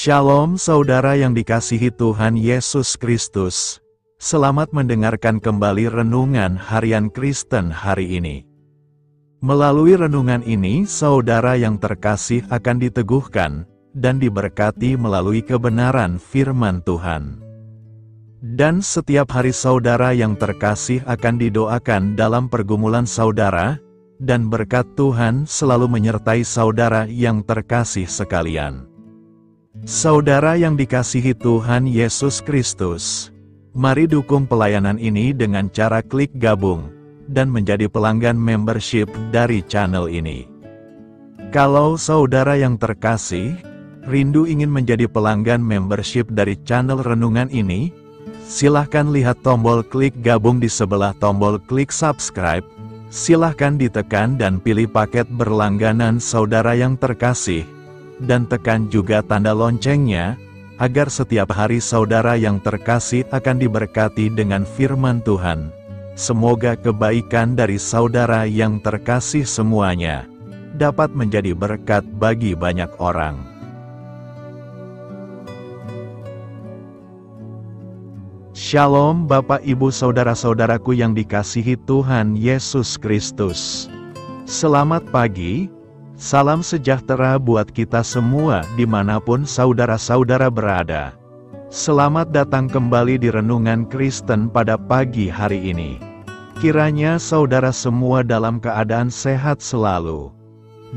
Shalom saudara yang dikasihi Tuhan Yesus Kristus. Selamat mendengarkan kembali renungan harian Kristen hari ini. Melalui renungan ini, saudara yang terkasih akan diteguhkan dan diberkati melalui kebenaran firman Tuhan. Dan setiap hari saudara yang terkasih akan didoakan dalam pergumulan saudara, dan berkat Tuhan selalu menyertai saudara yang terkasih sekalian. Saudara yang dikasihi Tuhan Yesus Kristus, mari dukung pelayanan ini dengan cara klik gabung dan menjadi pelanggan membership dari channel ini. Kalau saudara yang terkasih, rindu ingin menjadi pelanggan membership dari channel renungan ini, silahkan lihat tombol klik gabung di sebelah tombol klik subscribe, silahkan ditekan dan pilih paket berlangganan saudara yang terkasih, dan tekan juga tanda loncengnya, agar setiap hari saudara yang terkasih akan diberkati dengan firman Tuhan. Semoga kebaikan dari saudara yang terkasih semuanya dapat menjadi berkat bagi banyak orang. Shalom Bapak Ibu Saudara-saudaraku yang dikasihi Tuhan Yesus Kristus. Selamat pagi. Salam sejahtera buat kita semua dimanapun saudara-saudara berada. Selamat datang kembali di Renungan Kristen pada pagi hari ini. Kiranya saudara semua dalam keadaan sehat selalu.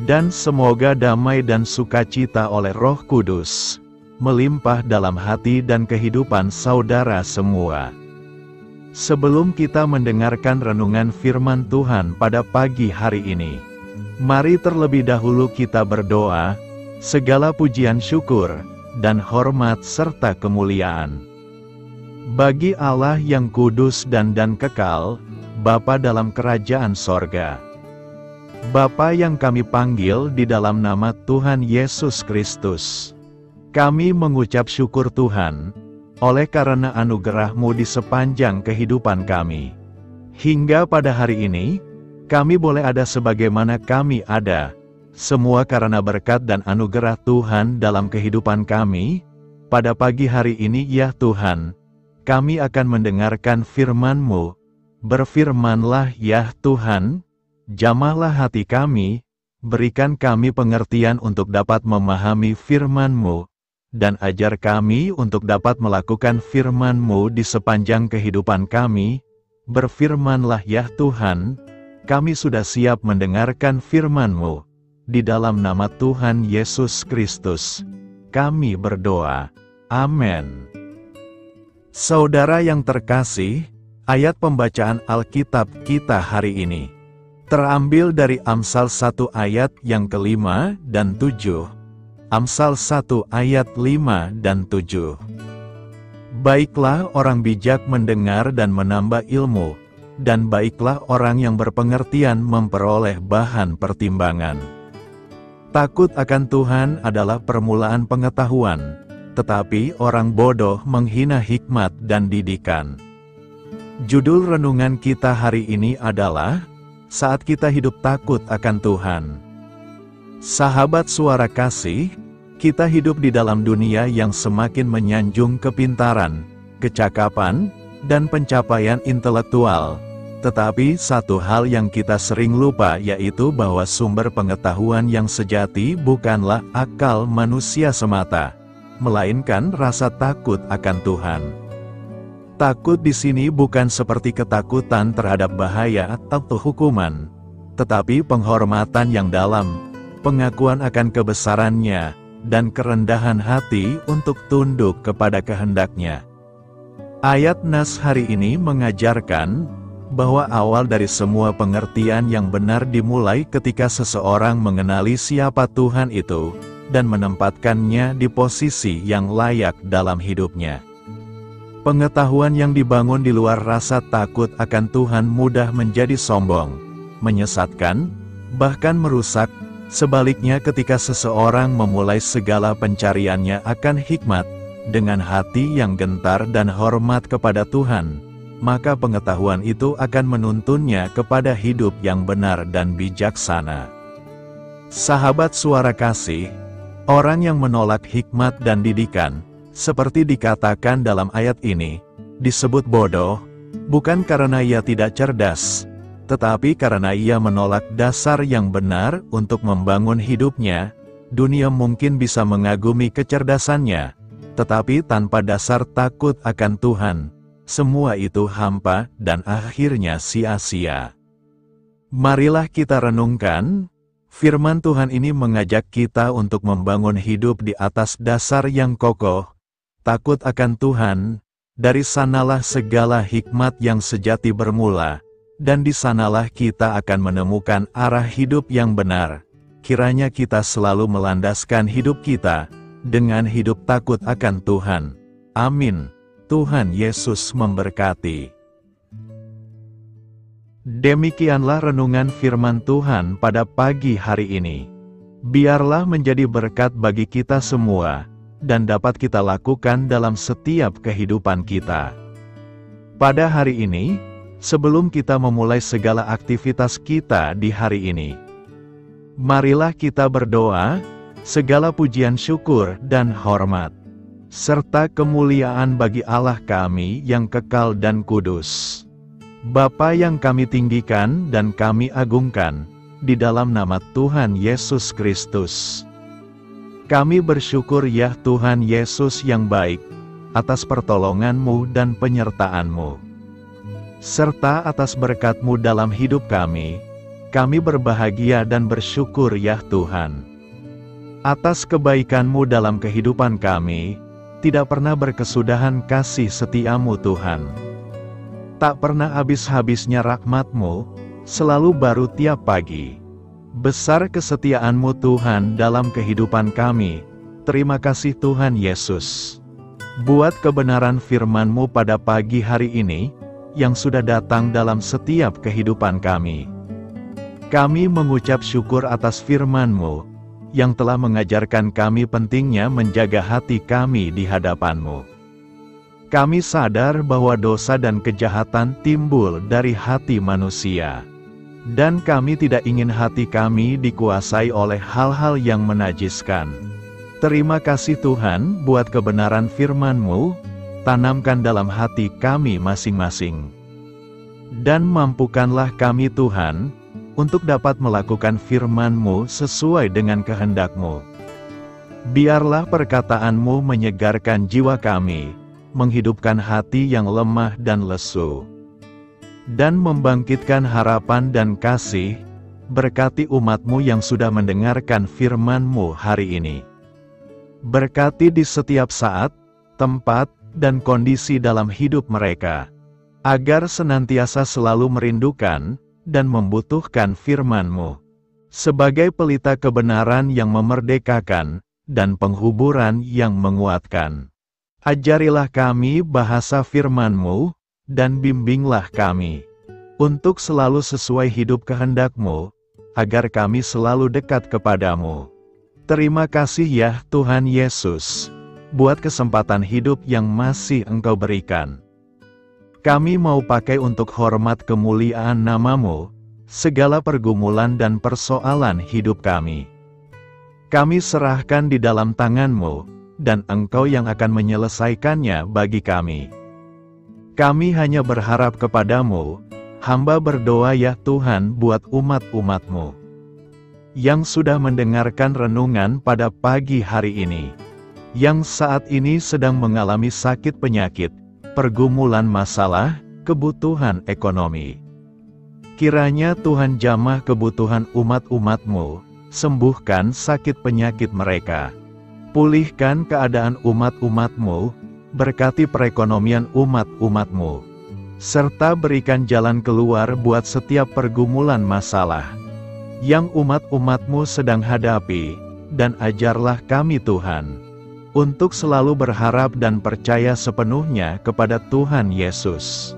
Dan semoga damai dan sukacita oleh Roh Kudus melimpah dalam hati dan kehidupan saudara semua. Sebelum kita mendengarkan renungan firman Tuhan pada pagi hari ini, mari terlebih dahulu kita berdoa. Segala pujian syukur dan hormat serta kemuliaan bagi Allah yang kudus dan kekal, Bapa dalam kerajaan sorga. Bapa yang kami panggil di dalam nama Tuhan Yesus Kristus. Kami mengucap syukur Tuhan, oleh karena anugerah-Mu di sepanjang kehidupan kami. Hingga pada hari ini, kami boleh ada sebagaimana kami ada, semua karena berkat dan anugerah Tuhan dalam kehidupan kami. Pada pagi hari ini ya Tuhan, kami akan mendengarkan firman-Mu. Berfirmanlah ya Tuhan, jamahlah hati kami, berikan kami pengertian untuk dapat memahami firman-Mu, dan ajar kami untuk dapat melakukan firman-Mu di sepanjang kehidupan kami. Berfirmanlah ya Tuhan, kami sudah siap mendengarkan firman-Mu. Di dalam nama Tuhan Yesus Kristus, kami berdoa. Amin. Saudara yang terkasih, ayat pembacaan Alkitab kita hari ini terambil dari Amsal 1 ayat yang ke-5 dan 7. Amsal 1 ayat 5 dan 7. Baiklah orang bijak mendengar dan menambah ilmu, dan baiklah orang yang berpengertian memperoleh bahan pertimbangan. Takut akan Tuhan adalah permulaan pengetahuan, tetapi orang bodoh menghina hikmat dan didikan. Judul renungan kita hari ini adalah, Saat Kita Hidup Takut akan Tuhan. Sahabat suara kasih, kita hidup di dalam dunia yang semakin menyanjung kepintaran, kecakapan, dan pencapaian intelektual. Tetapi satu hal yang kita sering lupa yaitu bahwa sumber pengetahuan yang sejati bukanlah akal manusia semata, melainkan rasa takut akan Tuhan. Takut di sini bukan seperti ketakutan terhadap bahaya atau hukuman, tetapi penghormatan yang dalam, pengakuan akan kebesarannya, dan kerendahan hati untuk tunduk kepada kehendak-Nya. Ayat nas hari ini mengajarkan bahwa awal dari semua pengertian yang benar dimulai ketika seseorang mengenali siapa Tuhan itu, dan menempatkannya di posisi yang layak dalam hidupnya. Pengetahuan yang dibangun di luar rasa takut akan Tuhan mudah menjadi sombong, menyesatkan, bahkan merusak. Sebaliknya ketika seseorang memulai segala pencariannya akan hikmat, dengan hati yang gentar dan hormat kepada Tuhan, maka pengetahuan itu akan menuntunnya kepada hidup yang benar dan bijaksana. Sahabat suara kasih, Orang yang menolak hikmat dan didikan, seperti dikatakan dalam ayat ini, disebut bodoh, bukan karena ia tidak cerdas, tetapi karena ia menolak dasar yang benar untuk membangun hidupnya. Dunia mungkin bisa mengagumi kecerdasannya, tetapi tanpa dasar takut akan Tuhan, semua itu hampa dan akhirnya sia-sia. Marilah kita renungkan, firman Tuhan ini mengajak kita untuk membangun hidup di atas dasar yang kokoh, takut akan Tuhan. Dari sanalah segala hikmat yang sejati bermula, dan di sanalah kita akan menemukan arah hidup yang benar. Kiranya kita selalu melandaskan hidup kita dengan hidup takut akan Tuhan. Amin. Tuhan Yesus memberkati. Demikianlah renungan firman Tuhan pada pagi hari ini. Biarlah menjadi berkat bagi kita semua, dan dapat kita lakukan dalam setiap kehidupan kita. Pada hari ini, sebelum kita memulai segala aktivitas kita di hari ini, marilah kita berdoa, segala pujian syukur dan hormat, serta kemuliaan bagi Allah kami yang kekal dan kudus. Bapa yang kami tinggikan dan kami agungkan, di dalam nama Tuhan Yesus Kristus. Kami bersyukur ya Tuhan Yesus yang baik, atas pertolongan-Mu dan penyertaan-Mu, serta atas berkat-Mu dalam hidup kami berbahagia dan bersyukur ya Tuhan. Atas kebaikan-Mu dalam kehidupan kami, tidak pernah berkesudahan kasih setia-Mu Tuhan. Tak pernah habis-habisnya rahmat-Mu, selalu baru tiap pagi. Besar kesetiaan-Mu Tuhan dalam kehidupan kami. Terima kasih Tuhan Yesus. Buat kebenaran firman-Mu pada pagi hari ini, yang sudah datang dalam setiap kehidupan kami. Kami mengucap syukur atas firman-Mu, yang telah mengajarkan kami pentingnya menjaga hati kami di hadapan-Mu. Kami sadar bahwa dosa dan kejahatan timbul dari hati manusia, dan kami tidak ingin hati kami dikuasai oleh hal-hal yang menajiskan. Terima kasih Tuhan buat kebenaran firman-Mu, tanamkan dalam hati kami masing-masing. Dan mampukanlah kami Tuhan, untuk dapat melakukan firman-Mu sesuai dengan kehendak-Mu. Biarlah perkataan-Mu menyegarkan jiwa kami, menghidupkan hati yang lemah dan lesu, dan membangkitkan harapan dan kasih. Berkati umat-Mu yang sudah mendengarkan firman-Mu hari ini. Berkati di setiap saat, tempat, dan kondisi dalam hidup mereka, agar senantiasa selalu merindukan dan membutuhkan firman-Mu, sebagai pelita kebenaran yang memerdekakan, dan penghuburan yang menguatkan. Ajarilah kami bahasa firman-Mu, dan bimbinglah kami, untuk selalu sesuai hidup kehendak-Mu, agar kami selalu dekat kepadamu. Terima kasih ya Tuhan Yesus, buat kesempatan hidup yang masih Engkau berikan. Kami mau pakai untuk hormat kemuliaan nama-Mu, segala pergumulan dan persoalan hidup kami. Kami serahkan di dalam tangan-Mu, dan Engkau yang akan menyelesaikannya bagi kami. Kami hanya berharap kepadamu, hamba berdoa ya Tuhan buat umat-umat-Mu, yang sudah mendengarkan renungan pada pagi hari ini, yang saat ini sedang mengalami sakit penyakit, pergumulan masalah, kebutuhan ekonomi. Kiranya Tuhan jamah kebutuhan umat-umat-Mu, sembuhkan sakit penyakit mereka. Pulihkan keadaan umat-umat-Mu, berkati perekonomian umat-umat-Mu, serta berikan jalan keluar buat setiap pergumulan masalah yang umat-umat-Mu sedang hadapi, dan ajarlah kami Tuhan, untuk selalu berharap dan percaya sepenuhnya kepada Tuhan Yesus.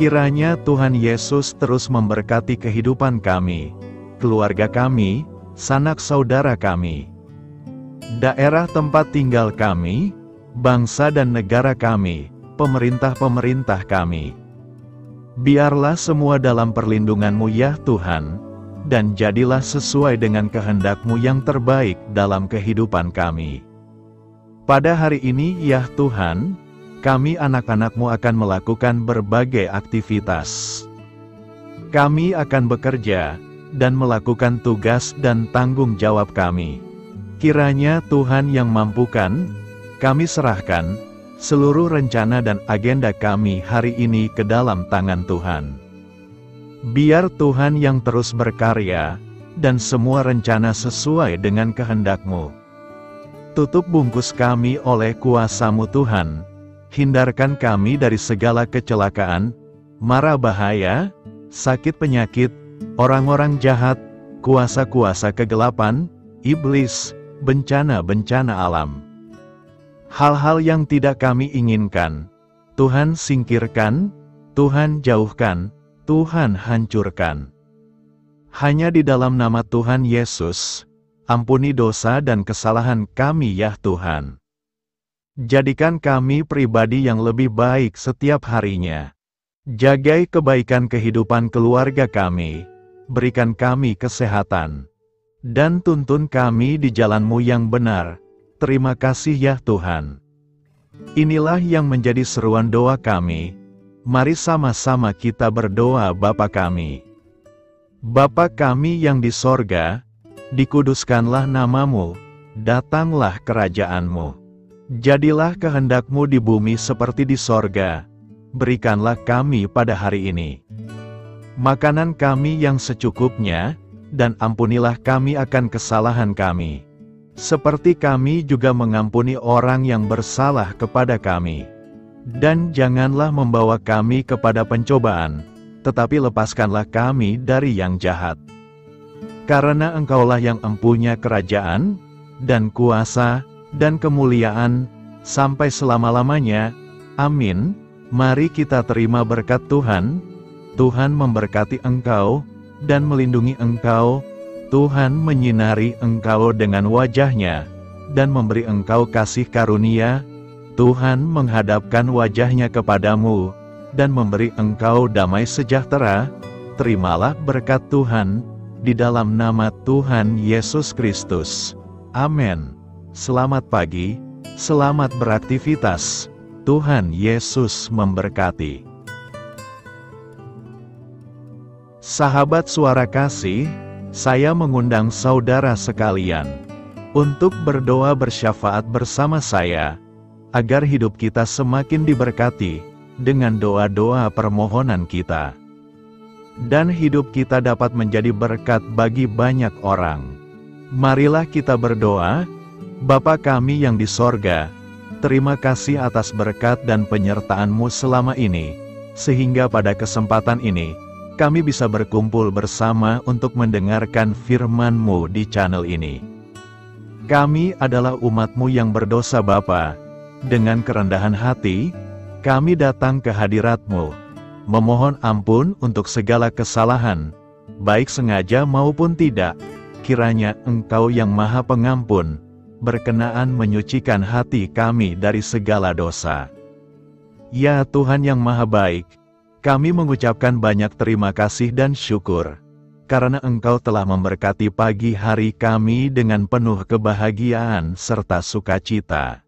Kiranya Tuhan Yesus terus memberkati kehidupan kami, keluarga kami, sanak saudara kami, daerah tempat tinggal kami, bangsa dan negara kami, pemerintah-pemerintah kami. Biarlah semua dalam perlindungan-Mu ya Tuhan, dan jadilah sesuai dengan kehendak-Mu yang terbaik dalam kehidupan kami. Pada hari ini ya Tuhan, kami anak-anak-Mu akan melakukan berbagai aktivitas. Kami akan bekerja, dan melakukan tugas dan tanggung jawab kami. Kiranya Tuhan yang mampukan, kami serahkan seluruh rencana dan agenda kami hari ini ke dalam tangan Tuhan. Biar Tuhan yang terus berkarya, dan semua rencana sesuai dengan kehendak-Mu. Tutup bungkus kami oleh kuasa-Mu Tuhan, hindarkan kami dari segala kecelakaan, mara bahaya, sakit penyakit, orang-orang jahat, kuasa-kuasa kegelapan, iblis, bencana-bencana alam. Hal-hal yang tidak kami inginkan, Tuhan singkirkan, Tuhan jauhkan, Tuhan hancurkan. Hanya di dalam nama Tuhan Yesus, ampuni dosa dan kesalahan kami ya Tuhan. Jadikan kami pribadi yang lebih baik setiap harinya. Jagai kebaikan kehidupan keluarga kami, berikan kami kesehatan, dan tuntun kami di jalan-Mu yang benar. Terima kasih ya Tuhan. Inilah yang menjadi seruan doa kami. Mari sama-sama kita berdoa Bapa kami. Bapa kami yang di sorga, dikuduskanlah nama-Mu, datanglah kerajaan-Mu. Jadilah kehendak-Mu di bumi seperti di sorga. Berikanlah kami pada hari ini makanan kami yang secukupnya, dan ampunilah kami akan kesalahan kami, seperti kami juga mengampuni orang yang bersalah kepada kami. Dan janganlah membawa kami kepada pencobaan, tetapi lepaskanlah kami dari yang jahat. Karena Engkaulah yang empunya kerajaan, dan kuasa, dan kemuliaan, sampai selama-lamanya. Amin. Mari kita terima berkat Tuhan. Tuhan memberkati engkau, dan melindungi engkau. Tuhan menyinari engkau dengan wajah-Nya, dan memberi engkau kasih karunia. Tuhan menghadapkan wajah-Nya kepadamu, dan memberi engkau damai sejahtera. Terimalah berkat Tuhan, di dalam nama Tuhan Yesus Kristus. Amin. Selamat pagi, selamat beraktivitas. Tuhan Yesus memberkati. Sahabat Suara Kasih, saya mengundang saudara sekalian untuk berdoa bersyafaat bersama saya, agar hidup kita semakin diberkati dengan doa-doa permohonan kita, dan hidup kita dapat menjadi berkat bagi banyak orang. Marilah kita berdoa. Bapa kami yang di sorga, terima kasih atas berkat dan penyertaan-Mu selama ini, sehingga pada kesempatan ini, kami bisa berkumpul bersama untuk mendengarkan firman-Mu di channel ini. Kami adalah umat-Mu yang berdosa Bapa. Dengan kerendahan hati, kami datang ke hadirat-Mu, memohon ampun untuk segala kesalahan, baik sengaja maupun tidak. Kiranya Engkau yang Maha Pengampun, berkenaan menyucikan hati kami dari segala dosa. Ya Tuhan yang Maha Baik, kami mengucapkan banyak terima kasih dan syukur, karena Engkau telah memberkati pagi hari kami dengan penuh kebahagiaan serta sukacita.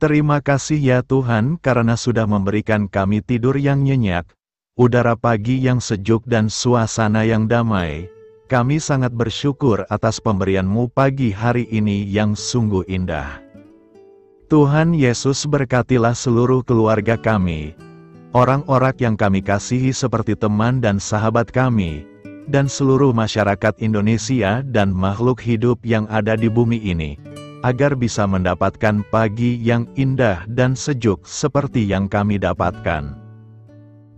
Terima kasih ya Tuhan karena sudah memberikan kami tidur yang nyenyak, udara pagi yang sejuk dan suasana yang damai. Kami sangat bersyukur atas pemberian-Mu pagi hari ini yang sungguh indah. Tuhan Yesus berkatilah seluruh keluarga kami, orang-orang yang kami kasihi seperti teman dan sahabat kami, dan seluruh masyarakat Indonesia dan makhluk hidup yang ada di bumi ini, agar bisa mendapatkan pagi yang indah dan sejuk seperti yang kami dapatkan.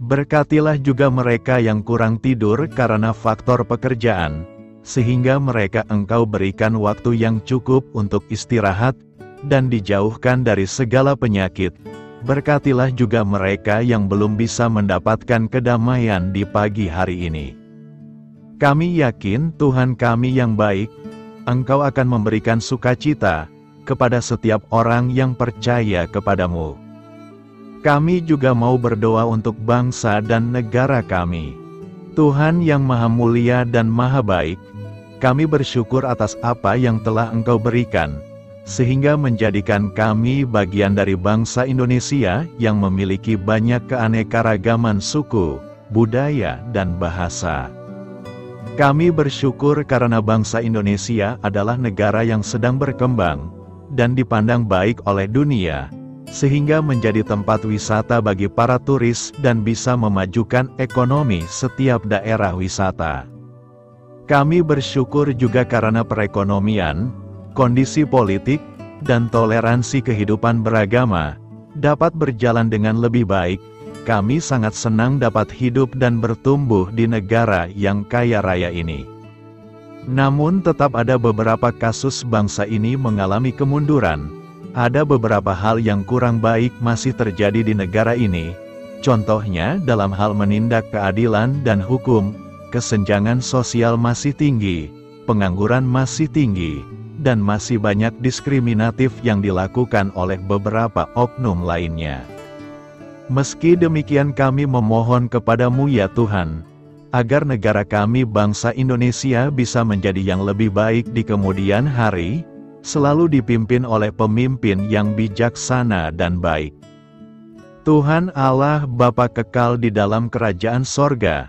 Berkatilah juga mereka yang kurang tidur karena faktor pekerjaan, sehingga mereka Engkau berikan waktu yang cukup untuk istirahat, dan dijauhkan dari segala penyakit. Berkatilah juga mereka yang belum bisa mendapatkan kedamaian di pagi hari ini. Kami yakin Tuhan kami yang baik, Engkau akan memberikan sukacita kepada setiap orang yang percaya kepadamu. Kami juga mau berdoa untuk bangsa dan negara kami. Tuhan yang Maha Mulia dan Maha Baik, kami bersyukur atas apa yang telah Engkau berikan, sehingga menjadikan kami bagian dari bangsa Indonesia yang memiliki banyak keanekaragaman suku, budaya, dan bahasa. Kami bersyukur karena bangsa Indonesia adalah negara yang sedang berkembang, dan dipandang baik oleh dunia, sehingga menjadi tempat wisata bagi para turis dan bisa memajukan ekonomi setiap daerah wisata. Kami bersyukur juga karena perekonomian, kondisi politik, dan toleransi kehidupan beragama dapat berjalan dengan lebih baik. Kami sangat senang dapat hidup dan bertumbuh di negara yang kaya raya ini. Namun tetap ada beberapa kasus bangsa ini mengalami kemunduran. Ada beberapa hal yang kurang baik masih terjadi di negara ini. Contohnya dalam hal menindak keadilan dan hukum, kesenjangan sosial masih tinggi, pengangguran masih tinggi, dan masih banyak diskriminatif yang dilakukan oleh beberapa oknum lainnya. Meski demikian kami memohon kepadamu ya Tuhan, agar negara kami bangsa Indonesia bisa menjadi yang lebih baik di kemudian hari, selalu dipimpin oleh pemimpin yang bijaksana dan baik. Tuhan Allah Bapa kekal di dalam kerajaan sorga,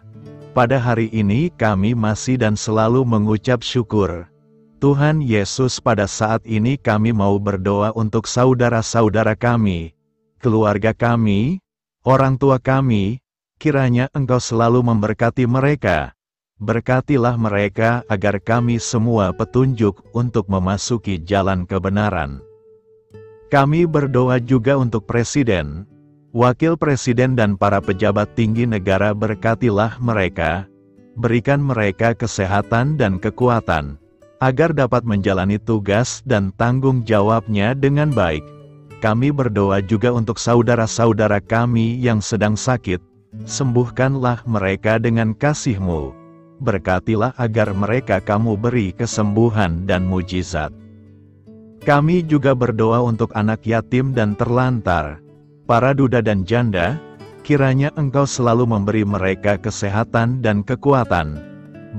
pada hari ini kami masih dan selalu mengucap syukur. Tuhan Yesus, pada saat ini kami mau berdoa untuk saudara-saudara kami, keluarga kami, orang tua kami, kiranya Engkau selalu memberkati mereka. Berkatilah mereka agar kami semua petunjuk untuk memasuki jalan kebenaran. Kami berdoa juga untuk Presiden, Wakil Presiden dan para pejabat tinggi negara. Berkatilah mereka, berikan mereka kesehatan dan kekuatan, agar dapat menjalani tugas dan tanggung jawabnya dengan baik. Kami berdoa juga untuk saudara-saudara kami yang sedang sakit, sembuhkanlah mereka dengan kasih-Mu. Berkatilah agar mereka Kamu beri kesembuhan dan mujizat. Kami juga berdoa untuk anak yatim dan terlantar, para duda dan janda, kiranya Engkau selalu memberi mereka kesehatan dan kekuatan.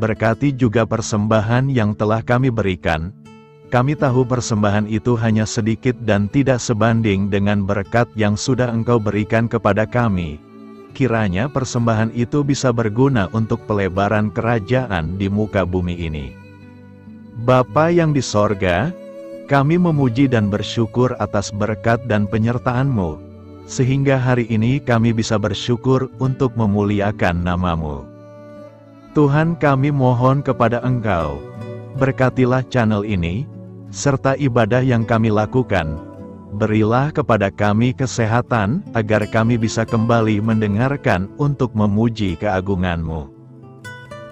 Berkati juga persembahan yang telah kami berikan. Kami tahu persembahan itu hanya sedikit dan tidak sebanding dengan berkat yang sudah Engkau berikan kepada kami. Kiranya persembahan itu bisa berguna untuk pelebaran kerajaan di muka bumi ini. Bapa yang di sorga, kami memuji dan bersyukur atas berkat dan penyertaan-Mu, sehingga hari ini kami bisa bersyukur untuk memuliakan nama-Mu. Tuhan, kami mohon kepada Engkau, berkatilah channel ini, serta ibadah yang kami lakukan. Berilah kepada kami kesehatan, agar kami bisa kembali mendengarkan untuk memuji keagungan-Mu.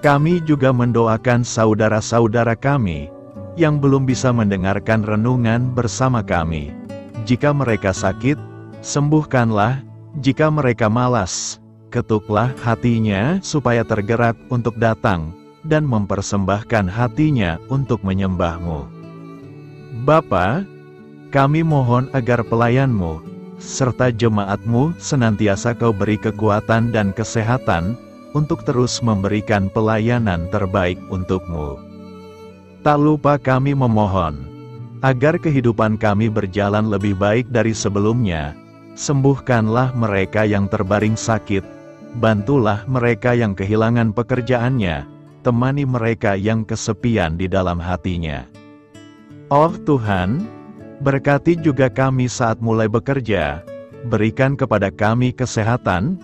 Kami juga mendoakan saudara-saudara kami, yang belum bisa mendengarkan renungan bersama kami. Jika mereka sakit, sembuhkanlah. Jika mereka malas, ketuklah hatinya supaya tergerak untuk datang, dan mempersembahkan hatinya untuk menyembah-Mu. Bapa, kami mohon agar pelayan-Mu, serta jemaat-Mu senantiasa Kau beri kekuatan dan kesehatan, untuk terus memberikan pelayanan terbaik untuk-Mu. Tak lupa kami memohon, agar kehidupan kami berjalan lebih baik dari sebelumnya. Sembuhkanlah mereka yang terbaring sakit, bantulah mereka yang kehilangan pekerjaannya, temani mereka yang kesepian di dalam hatinya. Oh Tuhan, berkati juga kami saat mulai bekerja, berikan kepada kami kesehatan,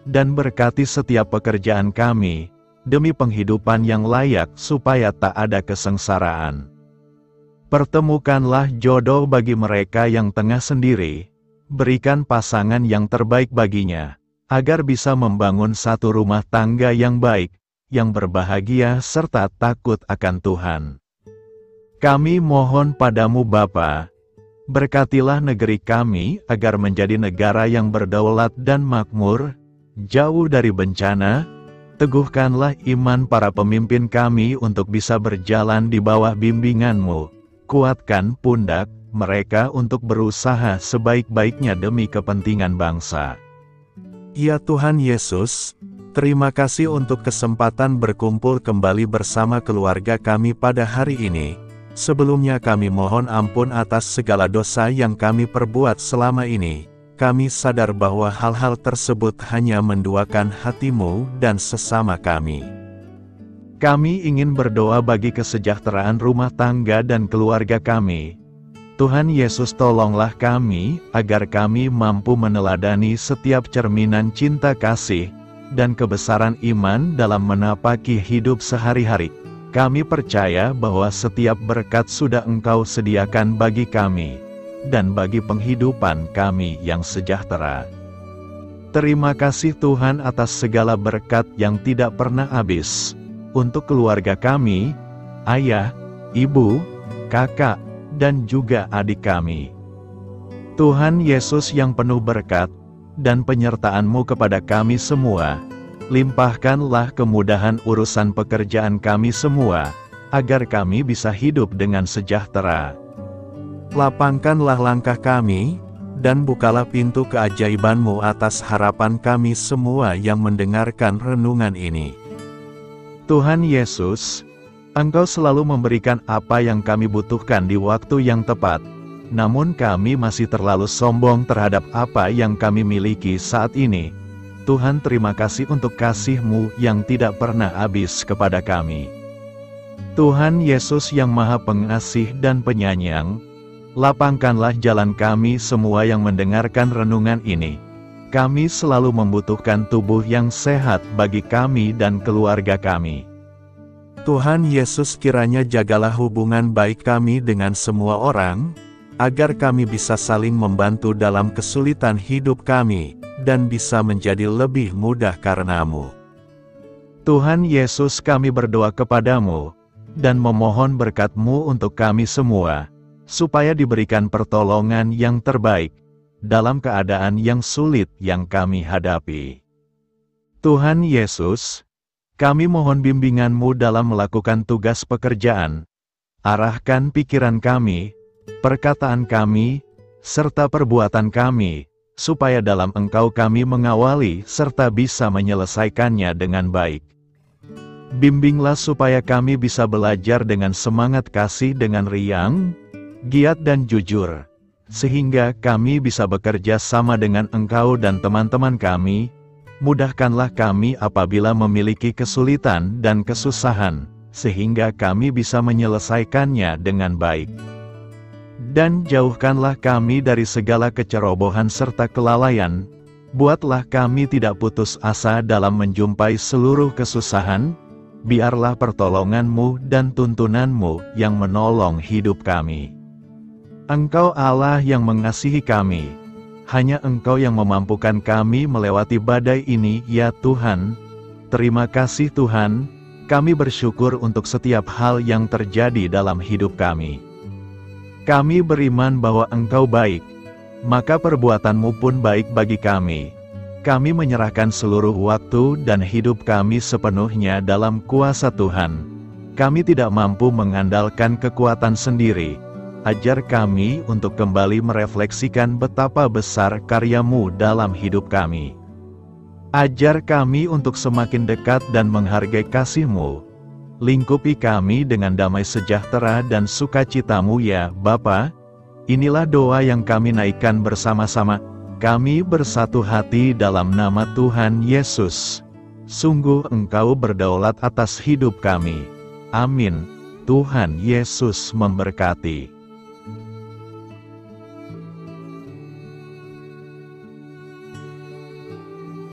dan berkati setiap pekerjaan kami, demi penghidupan yang layak supaya tak ada kesengsaraan. Pertemukanlah jodoh bagi mereka yang tengah sendiri, berikan pasangan yang terbaik baginya, agar bisa membangun satu rumah tangga yang baik, yang berbahagia serta takut akan Tuhan. Kami mohon padamu Bapa, berkatilah negeri kami agar menjadi negara yang berdaulat dan makmur, jauh dari bencana. Teguhkanlah iman para pemimpin kami untuk bisa berjalan di bawah bimbingan-Mu. Kuatkan pundak mereka untuk berusaha sebaik-baiknya demi kepentingan bangsa. Ya Tuhan Yesus, Terima kasih untuk kesempatan berkumpul kembali bersama keluarga kami pada hari ini. Sebelumnya kami mohon ampun atas segala dosa yang kami perbuat selama ini. Kami sadar bahwa hal-hal tersebut hanya menduakan hati-Mu dan sesama kami. Kami ingin berdoa bagi kesejahteraan rumah tangga dan keluarga kami. Tuhan Yesus, tolonglah kami, agar kami mampu meneladani setiap cerminan cinta kasih dan kebesaran iman dalam menapaki hidup sehari-hari. Kami percaya bahwa setiap berkat sudah Engkau sediakan bagi kami, dan bagi penghidupan kami yang sejahtera. Terima kasih Tuhan atas segala berkat yang tidak pernah habis, untuk keluarga kami, ayah, ibu, kakak, dan juga adik kami. Tuhan Yesus yang penuh berkat dan penyertaan-Mu kepada kami semua, limpahkanlah kemudahan urusan pekerjaan kami semua, agar kami bisa hidup dengan sejahtera. Lapangkanlah langkah kami, dan bukalah pintu keajaiban-Mu atas harapan kami semua yang mendengarkan renungan ini. Tuhan Yesus, Engkau selalu memberikan apa yang kami butuhkan di waktu yang tepat. Namun kami masih terlalu sombong terhadap apa yang kami miliki saat ini. Tuhan, terima kasih untuk kasih-Mu yang tidak pernah habis kepada kami. Tuhan Yesus yang Maha Pengasih dan Penyayang, lapangkanlah jalan kami semua yang mendengarkan renungan ini. Kami selalu membutuhkan tubuh yang sehat bagi kami dan keluarga kami. Tuhan Yesus, kiranya jagalah hubungan baik kami dengan semua orang, agar kami bisa saling membantu dalam kesulitan hidup kami, dan bisa menjadi lebih mudah karena-Mu. Tuhan Yesus, kami berdoa kepada-Mu, dan memohon berkat-Mu untuk kami semua, supaya diberikan pertolongan yang terbaik, dalam keadaan yang sulit yang kami hadapi. Tuhan Yesus, kami mohon bimbingan-Mu dalam melakukan tugas pekerjaan. Arahkan pikiran kami, perkataan kami, serta perbuatan kami, supaya dalam Engkau kami mengawali serta bisa menyelesaikannya dengan baik. Bimbinglah supaya kami bisa belajar dengan semangat kasih dengan riang, giat dan jujur, sehingga kami bisa bekerja sama dengan Engkau dan teman-teman kami. Mudahkanlah kami apabila memiliki kesulitan dan kesusahan, sehingga kami bisa menyelesaikannya dengan baik. Dan jauhkanlah kami dari segala kecerobohan serta kelalaian. Buatlah kami tidak putus asa dalam menjumpai seluruh kesusahan. Biarlah pertolongan-Mu dan tuntunan-Mu yang menolong hidup kami. Engkau Allah yang mengasihi kami. Hanya Engkau yang memampukan kami melewati badai ini, ya Tuhan. Terima kasih Tuhan, kami bersyukur untuk setiap hal yang terjadi dalam hidup kami. Kami beriman bahwa Engkau baik, maka perbuatan-Mu pun baik bagi kami. Kami menyerahkan seluruh waktu dan hidup kami sepenuhnya dalam kuasa Tuhan. Kami tidak mampu mengandalkan kekuatan sendiri. Ajar kami untuk kembali merefleksikan betapa besar karya-Mu dalam hidup kami. Ajar kami untuk semakin dekat dan menghargai kasih-Mu. Lingkupi kami dengan damai sejahtera dan sukacita-Mu ya Bapa. Inilah doa yang kami naikkan bersama-sama. Kami bersatu hati dalam nama Tuhan Yesus. Sungguh Engkau berdaulat atas hidup kami. Amin. Tuhan Yesus memberkati.